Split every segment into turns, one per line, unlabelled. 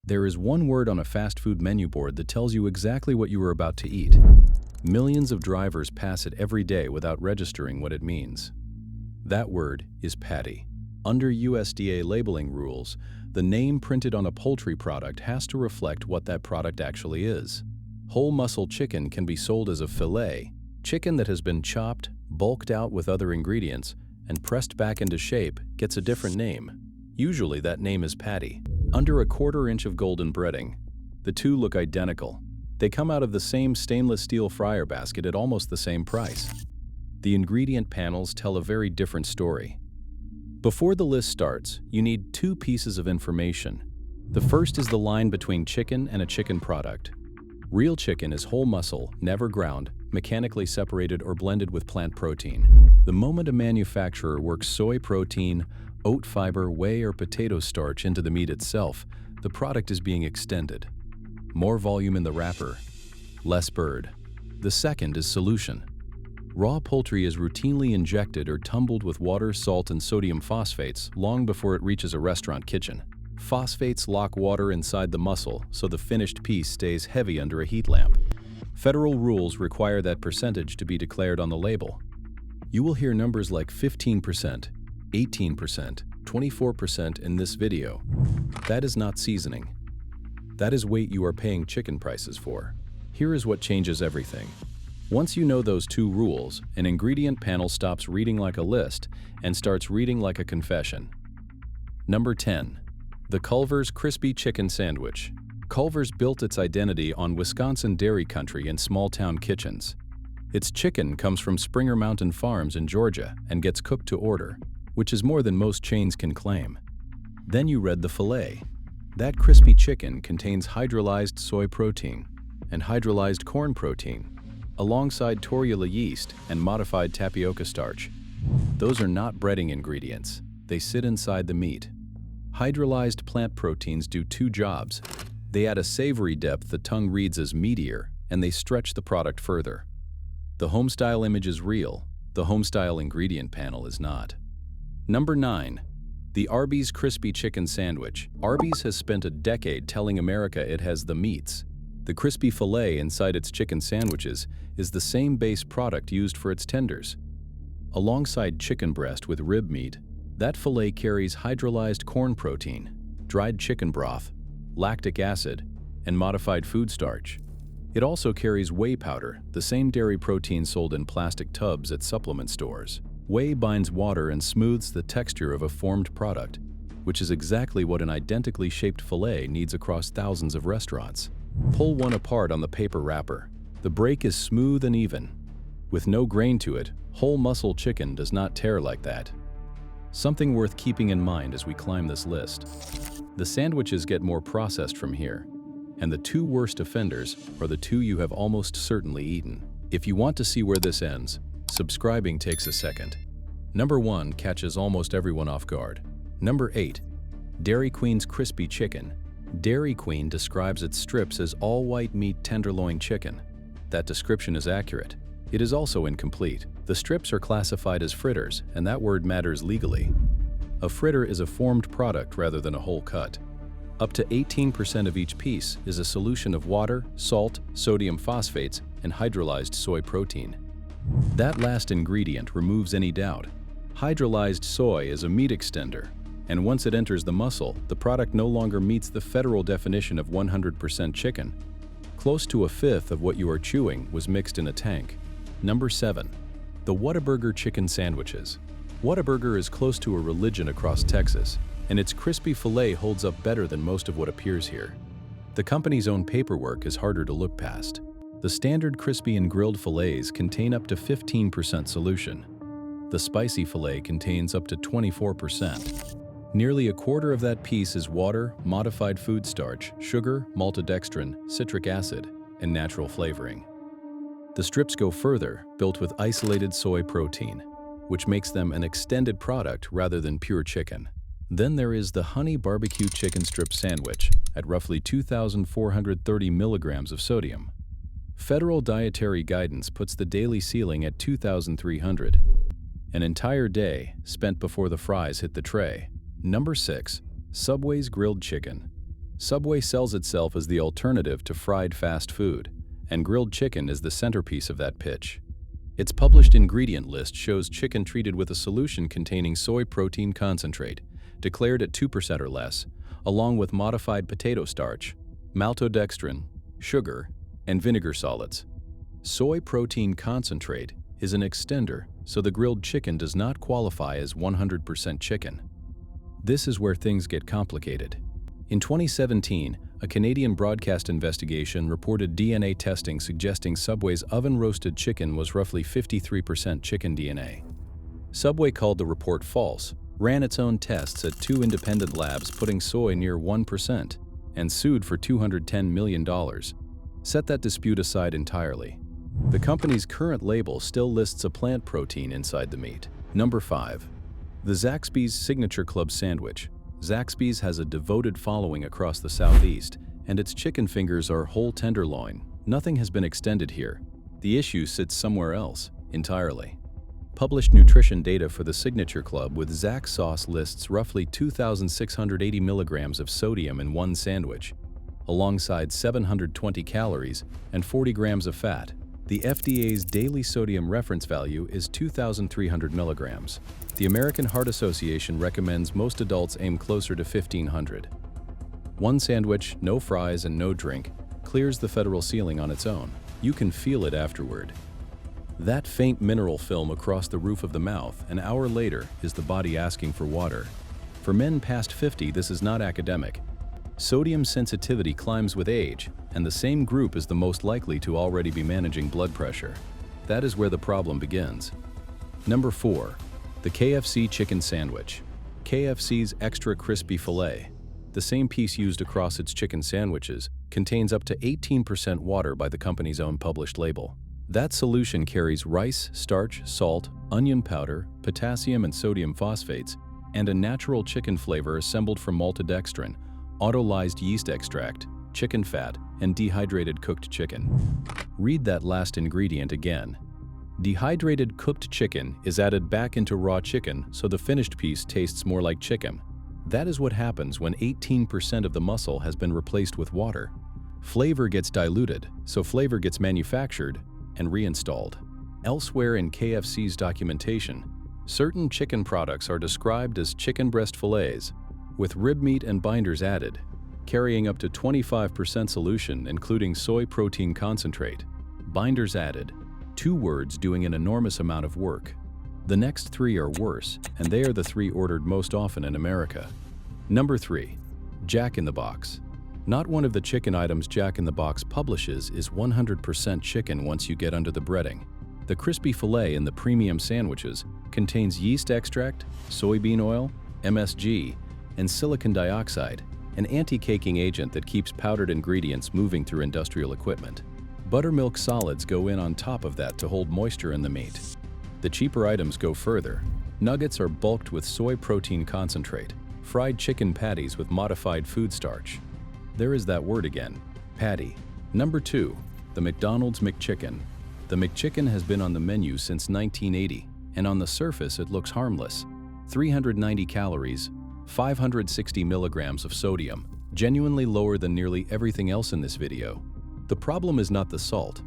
There is one word on a fast food menu board that tells you exactly what you are about to eat. Millions of drivers pass it every day without registering what it means. That word is patty. Under USDA labeling rules, the name printed on a poultry product has to reflect what that product actually is. Whole muscle chicken can be sold as a fillet. Chicken that has been chopped, bulked out with other ingredients, and pressed back into shape gets a different name. Usually that name is patty. Under a 1/4 inch of golden breading, the two look identical. They come out of the same stainless steel fryer basket at almost the same price. The ingredient panels tell a very different story. Before the list starts, you need 2 pieces of information. The first is the line between chicken and a chicken product. Real chicken is whole muscle, never ground, mechanically separated or blended with plant protein. The moment a manufacturer works soy protein, oat fiber, whey, or potato starch into the meat itself, the product is being extended. More volume in the wrapper, less bird. The second is solution. Raw poultry is routinely injected or tumbled with water, salt, and sodium phosphates long before it reaches a restaurant kitchen. Phosphates lock water inside the muscle so the finished piece stays heavy under a heat lamp. Federal rules require that percentage to be declared on the label. You will hear numbers like 15%, 18%, 24% in this video. That is not seasoning. That is weight you are paying chicken prices for. Here is what changes everything. Once you know those 2 rules, an ingredient panel stops reading like a list and starts reading like a confession. Number 10. The Culver's Crispy Chicken Sandwich. Culver's built its identity on Wisconsin dairy country and small-town kitchens. Its chicken comes from Springer Mountain Farms in Georgia and gets cooked to order, which is more than most chains can claim. Then you read the filet. That crispy chicken contains hydrolyzed soy protein and hydrolyzed corn protein, alongside tortilla yeast and modified tapioca starch. Those are not breading ingredients. They sit inside the meat. Hydrolyzed plant proteins do 2 jobs. They add a savory depth the tongue reads as meatier, and they stretch the product further. The homestyle image is real. The homestyle ingredient panel is not. Number 9. The Arby's Crispy Chicken Sandwich. Arby's has spent a decade telling America it has the meats. The crispy filet inside its chicken sandwiches is the same base product used for its tenders. Alongside chicken breast with rib meat, that filet carries hydrolyzed corn protein, dried chicken broth, lactic acid, and modified food starch. It also carries whey powder, the same dairy protein sold in plastic tubs at supplement stores. Whey binds water and smooths the texture of a formed product, which is exactly what an identically shaped filet needs across thousands of restaurants. Pull one apart on the paper wrapper. The break is smooth and even. With no grain to it, whole muscle chicken does not tear like that. Something worth keeping in mind as we climb this list. The sandwiches get more processed from here, and the 2 worst offenders are the 2 you have almost certainly eaten. If you want to see where this ends, subscribing takes a second. Number 1 catches almost everyone off guard. Number 8. Dairy Queen's Crispy Chicken. Dairy Queen describes its strips as all-white meat tenderloin chicken. That description is accurate. It is also incomplete. The strips are classified as fritters, and that word matters legally. A fritter is a formed product rather than a whole cut. Up to 18% of each piece is a solution of water, salt, sodium phosphates, and hydrolyzed soy protein. That last ingredient removes any doubt. Hydrolyzed soy is a meat extender, and once it enters the muscle, the product no longer meets the federal definition of 100% chicken. Close to 1/5 of what you are chewing was mixed in a tank. Number 7. The Whataburger Chicken Sandwiches. Whataburger is close to a religion across Texas, and its crispy filet holds up better than most of what appears here. The company's own paperwork is harder to look past. The standard crispy and grilled fillets contain up to 15% solution. The spicy filet contains up to 24%. Nearly 1/4 of that piece is water, modified food starch, sugar, maltodextrin, citric acid, and natural flavoring. The strips go further, built with isolated soy protein, which makes them an extended product rather than pure chicken. Then there is the Honey Barbecue Chicken Strip Sandwich at roughly 2,430 milligrams of sodium. Federal dietary guidance puts the daily ceiling at 2,300. An entire day spent before the fries hit the tray. Number 6. Subway's Grilled Chicken. Subway sells itself as the alternative to fried fast food, and grilled chicken is the centerpiece of that pitch. Its published ingredient list shows chicken treated with a solution containing soy protein concentrate, declared at 2% or less, along with modified potato starch, maltodextrin, sugar, and vinegar solids. Soy protein concentrate is an extender, so the grilled chicken does not qualify as 100% chicken. This is where things get complicated. In 2017, a Canadian broadcast investigation reported DNA testing suggesting Subway's oven-roasted chicken was roughly 53% chicken DNA. Subway called the report false, ran its own tests at 2 independent labs putting soy near 1%, and sued for $210 million. Set that dispute aside entirely. The company's current label still lists a plant protein inside the meat. Number 5. The Zaxby's Signature Club Sandwich. Zaxby's has a devoted following across the Southeast, and its chicken fingers are whole tenderloin. Nothing has been extended here. The issue sits somewhere else, entirely. Published nutrition data for the Signature Club with Zax sauce lists roughly 2,680 milligrams of sodium in one sandwich, alongside 720 calories and 40 grams of fat. The FDA's daily sodium reference value is 2,300 milligrams. The American Heart Association recommends most adults aim closer to 1,500. One sandwich, no fries and no drink, clears the federal ceiling on its own. You can feel it afterward. That faint mineral film across the roof of the mouth an hour later is the body asking for water. For men past 50, this is not academic. Sodium sensitivity climbs with age, and the same group is the most likely to already be managing blood pressure. That is where the problem begins. Number 4. The KFC Chicken Sandwich. KFC's Extra Crispy Filet, the same piece used across its chicken sandwiches, contains up to 18% water by the company's own published label. That solution carries rice, starch, salt, onion powder, potassium and sodium phosphates, and a natural chicken flavor assembled from maltodextrin, autolyzed yeast extract, chicken fat, and dehydrated cooked chicken. Read that last ingredient again. Dehydrated cooked chicken is added back into raw chicken so the finished piece tastes more like chicken. That is what happens when 18% of the muscle has been replaced with water. Flavor gets diluted, so flavor gets manufactured and reinstalled. Elsewhere in KFC's documentation, certain chicken products are described as chicken breast fillets, with rib meat and binders added, carrying up to 25% solution including soy protein concentrate. Binders added, 2 words doing an enormous amount of work. The next 3 are worse, and they are the 3 ordered most often in America. Number 3. Jack in the Box. Not one of the chicken items Jack in the Box publishes is 100% chicken once you get under the breading. The crispy fillet in the premium sandwiches contains yeast extract, soybean oil, MSG, and silicon dioxide, an anti-caking agent that keeps powdered ingredients moving through industrial equipment. Buttermilk solids go in on top of that to hold moisture in the meat. The cheaper items go further. Nuggets are bulked with soy protein concentrate, fried chicken patties with modified food starch. There is that word again, patty. Number 2, the McDonald's McChicken. The McChicken has been on the menu since 1980, and on the surface it looks harmless. 390 calories, 560 milligrams of sodium, genuinely lower than nearly everything else in this video. The problem is not the salt.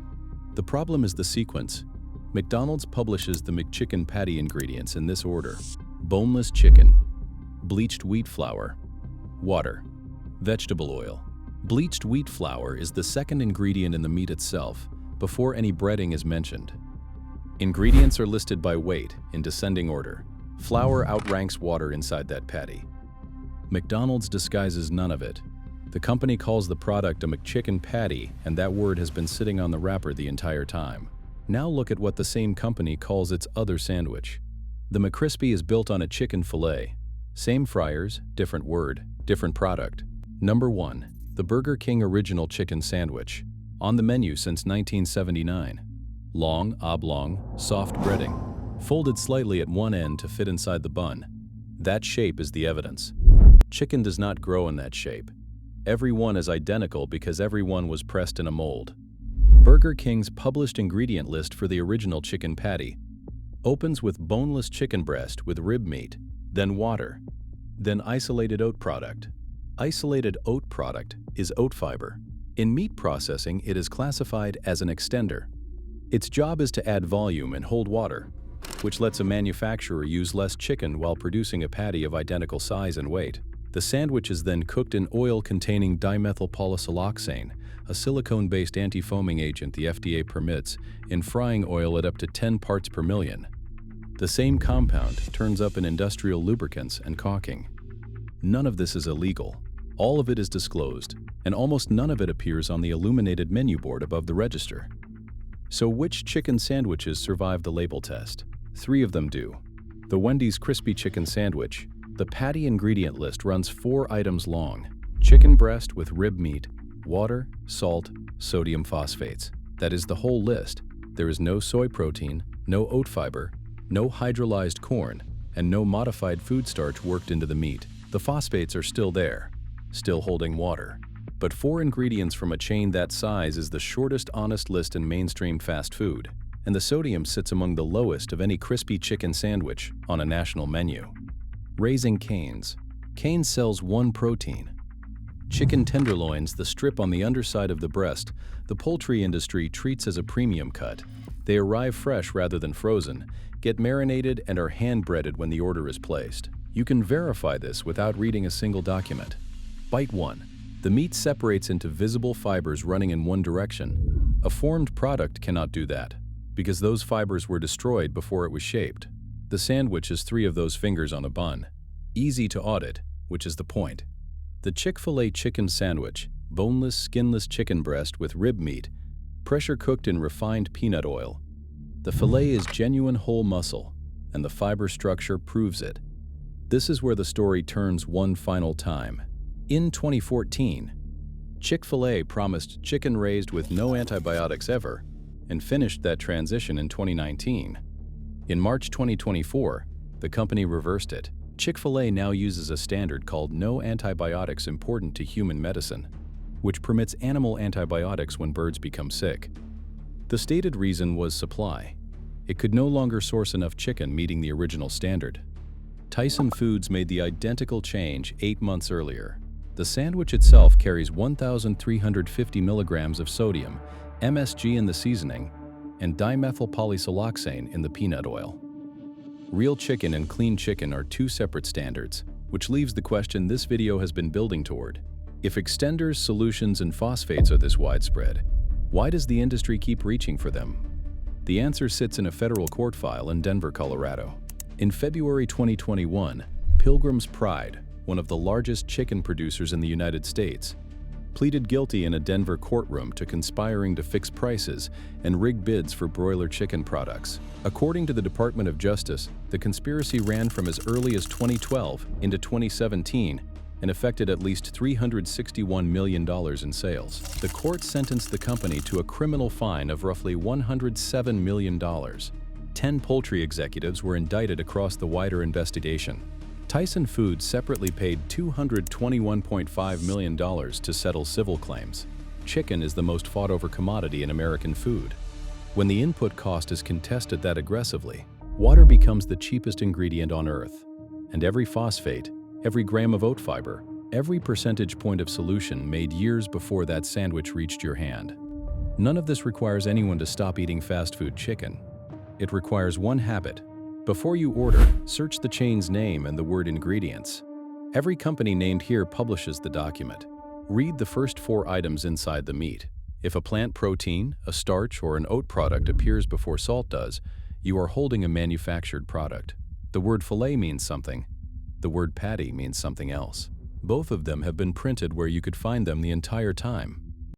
The problem is the sequence. McDonald's publishes the McChicken patty ingredients in this order: boneless chicken, bleached wheat flour, water, vegetable oil. Bleached wheat flour is the second ingredient in the meat itself, before any breading is mentioned. Ingredients are listed by weight in descending order. Flour outranks water inside that patty. McDonald's disguises none of it. The company calls the product a McChicken patty, and that word has been sitting on the wrapper the entire time. Now look at what the same company calls its other sandwich. The McCrispy is built on a chicken fillet. Same fryers, different word, different product. Number 1. The Burger King Original Chicken Sandwich. On the menu since 1979. Long, oblong, soft breading, folded slightly at one end to fit inside the bun. That shape is the evidence. Chicken does not grow in that shape. Every one is identical because every one was pressed in a mold. Burger King's published ingredient list for the original chicken patty opens with boneless chicken breast with rib meat, then water, then isolated oat product. Isolated oat product is oat fiber. In meat processing, it is classified as an extender. Its job is to add volume and hold water, which lets a manufacturer use less chicken while producing a patty of identical size and weight. The sandwich is then cooked in oil containing dimethylpolysiloxane, a silicone-based anti-foaming agent the FDA permits, in frying oil at up to 10 parts per million. The same compound turns up in industrial lubricants and caulking. None of this is illegal. All of it is disclosed, and almost none of it appears on the illuminated menu board above the register. So which chicken sandwiches survive the label test? 3 of them do. The Wendy's Crispy Chicken Sandwich. The patty ingredient list runs 4 items long. Chicken breast with rib meat, water, salt, sodium phosphates. That is the whole list. There is no soy protein, no oat fiber, no hydrolyzed corn, and no modified food starch worked into the meat. The phosphates are still there, still holding water. But 4 ingredients from a chain that size is the shortest honest list in mainstream fast food, and the sodium sits among the lowest of any crispy chicken sandwich on a national menu. Raising Cane's. Cane's sells 1 protein. Chicken tenderloins, the strip on the underside of the breast, the poultry industry treats as a premium cut. They arrive fresh rather than frozen, get marinated, and are hand-breaded when the order is placed. You can verify this without reading a single document. Bite 1. The meat separates into visible fibers running in one direction. A formed product cannot do that, because those fibers were destroyed before it was shaped. The sandwich is 3 of those fingers on a bun. Easy to audit, which is the point. The Chick-fil-A chicken sandwich, boneless, skinless chicken breast with rib meat, pressure cooked in refined peanut oil. The fillet is genuine whole muscle, and the fiber structure proves it. This is where the story turns one final time. In 2014, Chick-fil-A promised chicken raised with no antibiotics ever, and finished that transition in 2019. In March 2024, the company reversed it. Chick-fil-A now uses a standard called No Antibiotics Important to Human Medicine, which permits animal antibiotics when birds become sick. The stated reason was supply. It could no longer source enough chicken meeting the original standard. Tyson Foods made the identical change 8 months earlier. The sandwich itself carries 1,350 milligrams of sodium, MSG in the seasoning, and dimethylpolysiloxane in the peanut oil. Real chicken and clean chicken are 2 separate standards, which leaves the question this video has been building toward. If extenders, solutions, and phosphates are this widespread, why does the industry keep reaching for them? The answer sits in a federal court file in Denver, Colorado. In February 2021, Pilgrim's Pride, one of the largest chicken producers in the United States, pleaded guilty in a Denver courtroom to conspiring to fix prices and rig bids for broiler chicken products. According to the Department of Justice, the conspiracy ran from as early as 2012 into 2017 and affected at least $361 million in sales. The court sentenced the company to a criminal fine of roughly $107 million. 10 poultry executives were indicted across the wider investigation. Tyson Foods separately paid $221.5 million to settle civil claims. Chicken is the most fought-over commodity in American food. When the input cost is contested that aggressively, water becomes the cheapest ingredient on earth. And every phosphate, every gram of oat fiber, every percentage point of solution made years before that sandwich reached your hand. None of this requires anyone to stop eating fast food chicken. It requires one habit. Before you order, search the chain's name and the word ingredients. Every company named here publishes the document. Read the first 4 items inside the meat. If a plant protein, a starch, or an oat product appears before salt does, you are holding a manufactured product. The word fillet means something. The word patty means something else. Both of them have been printed where you could find them the entire time.